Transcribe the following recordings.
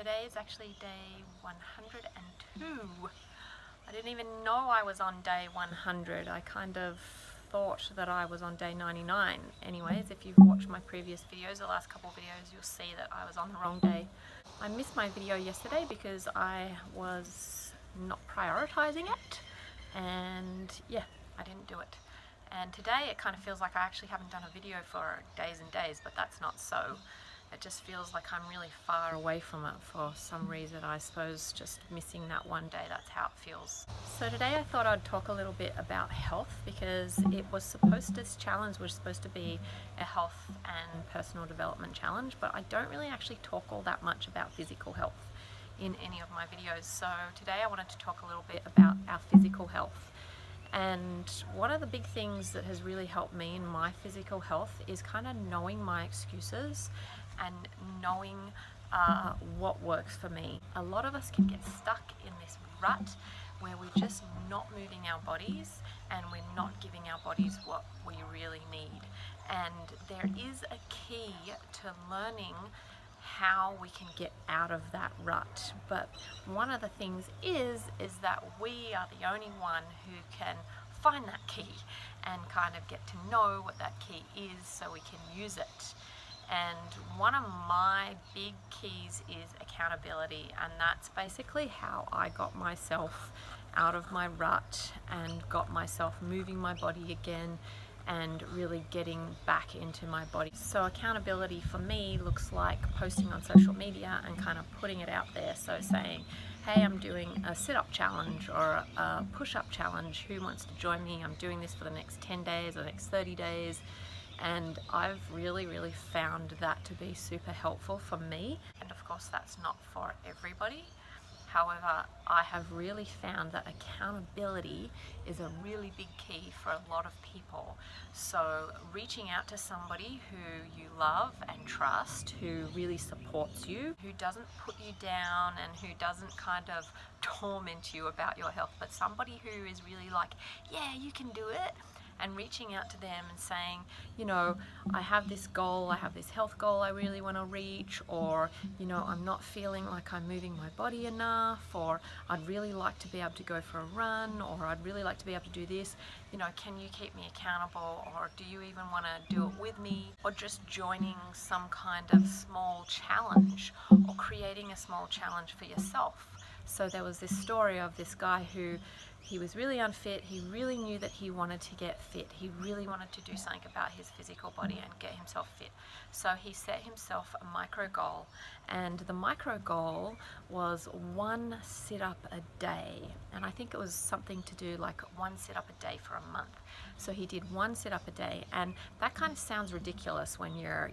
Today is actually day 102. I didn't even know I was on day 100. I kind of thought that I was on day 99. Anyways, if you've watched my previous videos, the last couple of videos, you'll see that I was on the wrong day. I missed my video yesterday because I was not prioritizing it, and yeah, I didn't do it. And today it kind of feels like I actually haven't done a video for days and days, but that's not so. It just feels like I'm really far away from it for some reason. I suppose just missing that one day, that's how it feels. So today I thought I'd talk a little bit about health, because this challenge was supposed to be a health and personal development challenge, but I don't really actually talk all that much about physical health in any of my videos. So today I wanted to talk a little bit about our physical health. And one of the big things that has really helped me in my physical health is kind of knowing my excuses and knowing what works for me. A lot of us can get stuck in this rut where we're just not moving our bodies and we're not giving our bodies what we really need. And there is a key to learning how we can get out of that rut. But one of the things is that we are the only one who can find that key and kind of get to know what that key is so we can use it. And one of my big keys is accountability, and that's basically how I got myself out of my rut and got myself moving my body again and really getting back into my body. So accountability for me looks like posting on social media and kind of putting it out there. So saying, hey, I'm doing a sit-up challenge or a push-up challenge. Who wants to join me? I'm doing this for the next 10 days or the next 30 days. And I've really found that to be super helpful for me. And of course, that's not for everybody. However, I have really found that accountability is a really big key for a lot of people. So reaching out to somebody who you love and trust, who really supports you, who doesn't put you down and who doesn't kind of torment you about your health, but somebody who is really like, yeah, you can do it. And reaching out to them and saying, you know, I have this goal, I have this health goal I really want to reach, or, you know, I'm not feeling like I'm moving my body enough, or I'd really like to be able to go for a run, or I'd really like to be able to do this. You know, can you keep me accountable, or do you even want to do it with me? Or just joining some kind of small challenge, or creating a small challenge for yourself. So there was this story of this guy who he was really unfit. He really knew that he wanted to get fit. He really wanted to do something about his physical body and get himself fit. So he set himself a micro goal, and the micro goal was 1 sit-up a day. And I think it was something to do like 1 sit-up a day for a month. So he did 1 sit-up a day, and that kind of sounds ridiculous when you're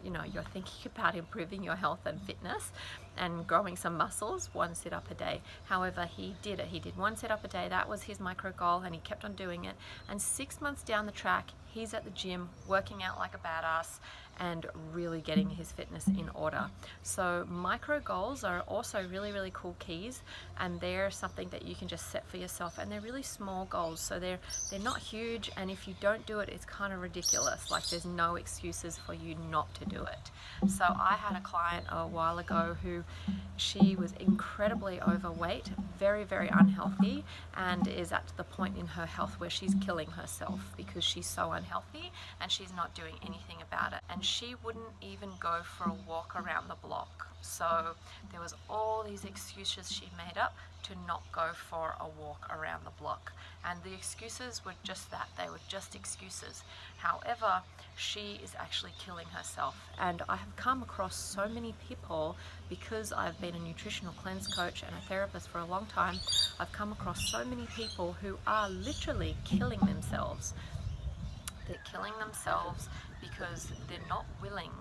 thinking about improving your health and fitness and growing some muscles. 1 sit-up a day. However, he did it. He did 1 sit-up a day. That was his micro goal, and he kept on doing it. And 6 months down the track, he's at the gym working out like a badass and really getting his fitness in order. So micro goals are also really cool keys, and they're something that you can just set for yourself, and they're really small goals, so they're not huge, and if you don't do it, it's kind of ridiculous. Like, there's no excuses for you not to do it. So I had a client a while ago who, she was incredibly overweight, very unhealthy, and is at the point in her health where she's killing herself because she's so unhealthy and she's not doing anything about it. And she wouldn't even go for a walk around the block. So there was all these excuses she made up to not go for a walk around the block. And the excuses were just that, they were just excuses. However, she is actually killing herself. And I have come across so many people, because I've been a nutritional cleanse coach and a therapist for a long time, I've come across so many people who are literally killing themselves. They're killing themselves because they're not willing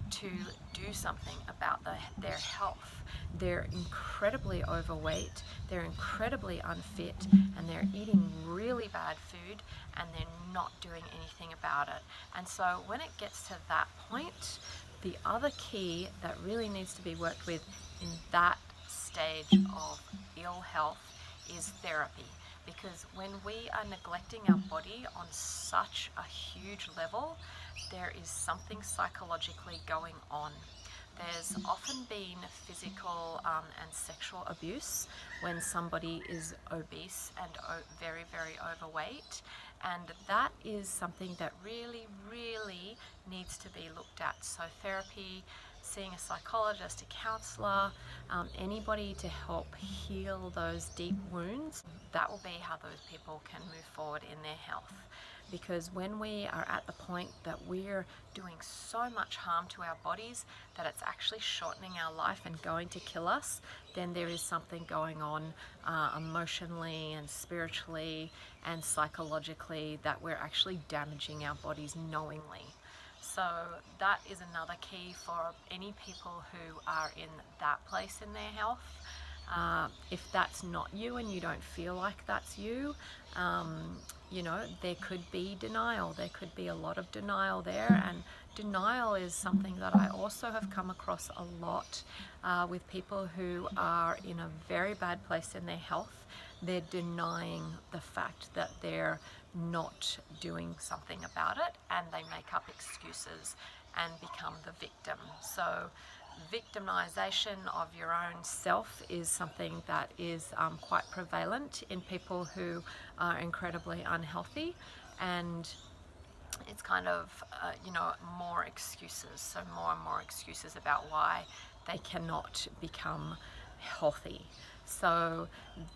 to do something about their health. They're incredibly overweight, they're incredibly unfit, and they're eating really bad food, and they're not doing anything about it. And so when it gets to that point, the other key that really needs to be worked with in that stage of ill health is therapy. Because when we are neglecting our body on such a huge level, there is something psychologically going on. there's often been physical and sexual abuse when somebody is obese and very, very overweight. And that is something that really, really needs to be looked at. So therapy, seeing a psychologist, a counsellor, anybody to help heal those deep wounds, that will be how those people can move forward in their health. Because when we are at the point that we're doing so much harm to our bodies that it's actually shortening our life and going to kill us, then there is something going on emotionally and spiritually and psychologically that we're actually damaging our bodies knowingly. So that is another key for any people who are in that place in their health. If that's not you and you don't feel like that's you, you know, there could be denial. There could be a lot of denial there, and denial is something that I also have come across a lot with people who are in a very bad place in their health. They're denying the fact that they're not doing something about it, and they make up excuses and become the victim. So victimization of your own self is something that is quite prevalent in people who are incredibly unhealthy, and it's kind of you know, more excuses, so more and more excuses about why they cannot become healthy. So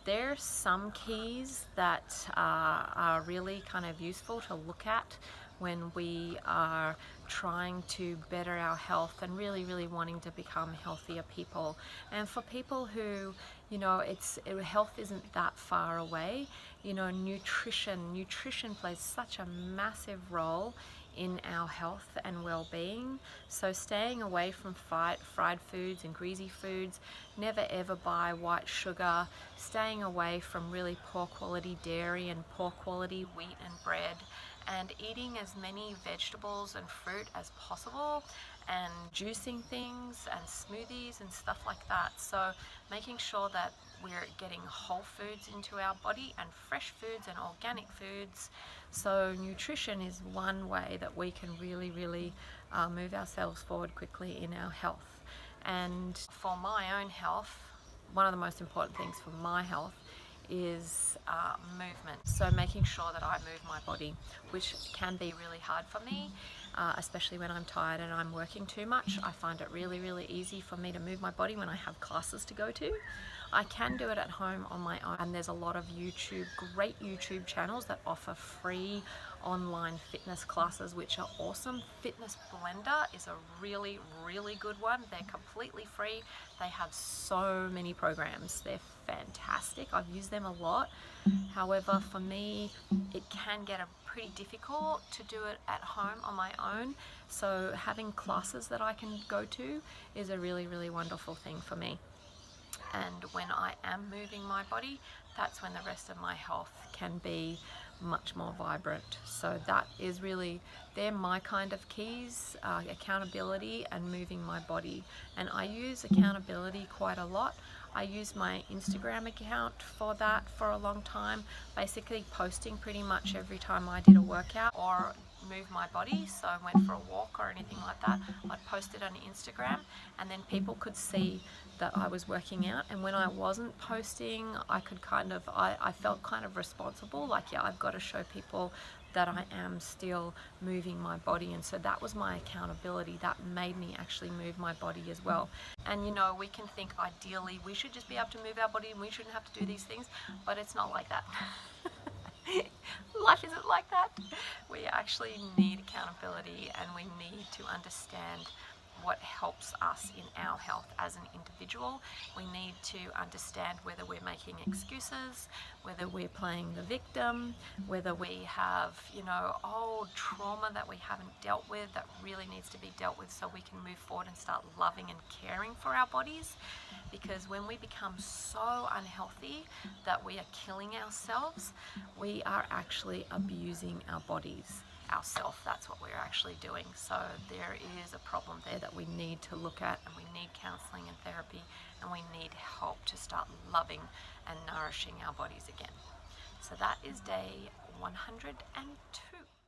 there's some keys that are really kind of useful to look at when we are trying to better our health and really, really wanting to become healthier people. And for people who, you know, health isn't that far away, you know, nutrition plays such a massive role in our health and well-being. So staying away from fried foods and greasy foods, never ever buy white sugar, staying away from really poor quality dairy and poor quality wheat and bread, and eating as many vegetables and fruit as possible, and juicing things and smoothies and stuff like that. So making sure that we're getting whole foods into our body and fresh foods and organic foods. So nutrition is one way that we can really, really move ourselves forward quickly in our health. And for my own health, one of the most important things for my health is movement. So making sure that I move my body, which can be really hard for me, especially when I'm tired and I'm working too much. I find it really, really easy for me to move my body when I have classes to go to. I can do it at home on my own, and there's a lot of great YouTube channels that offer free online fitness classes, which are awesome. Fitness Blender is a really, really good one. They're completely free. They have so many programs. They're fantastic. I've used them a lot. However, for me, it can get pretty difficult to do it at home on my own. So having classes that I can go to is a really, really wonderful thing for me. And when I am moving my body, that's when the rest of my health can be much more vibrant. So that is really, they're my kind of keys, accountability and moving my body. And I use accountability quite a lot. I used my Instagram account for that for a long time, basically posting pretty much every time I did a workout or move my body. So I went for a walk or anything like that, I'd post it on Instagram, and then people could see that I was working out. And when I wasn't posting, I felt kind of responsible, like, yeah, I've got to show people that I am still moving my body. And so that was my accountability. That made me actually move my body as well. And you know, we can think ideally we should just be able to move our body and we shouldn't have to do these things, but it's not like that. Life isn't like that. We actually need accountability, and we need to understand what helps us in our health as an individual. We need to understand whether we're making excuses, whether we're playing the victim, whether we have, you know, old trauma that we haven't dealt with that really needs to be dealt with, so we can move forward and start loving and caring for our bodies. Because when we become so unhealthy that we are killing ourselves, we are actually abusing our bodies. Ourselves, that's what we're actually doing. So there is a problem there that we need to look at, and we need counseling and therapy, and we need help to start loving and nourishing our bodies again. So that is day 102.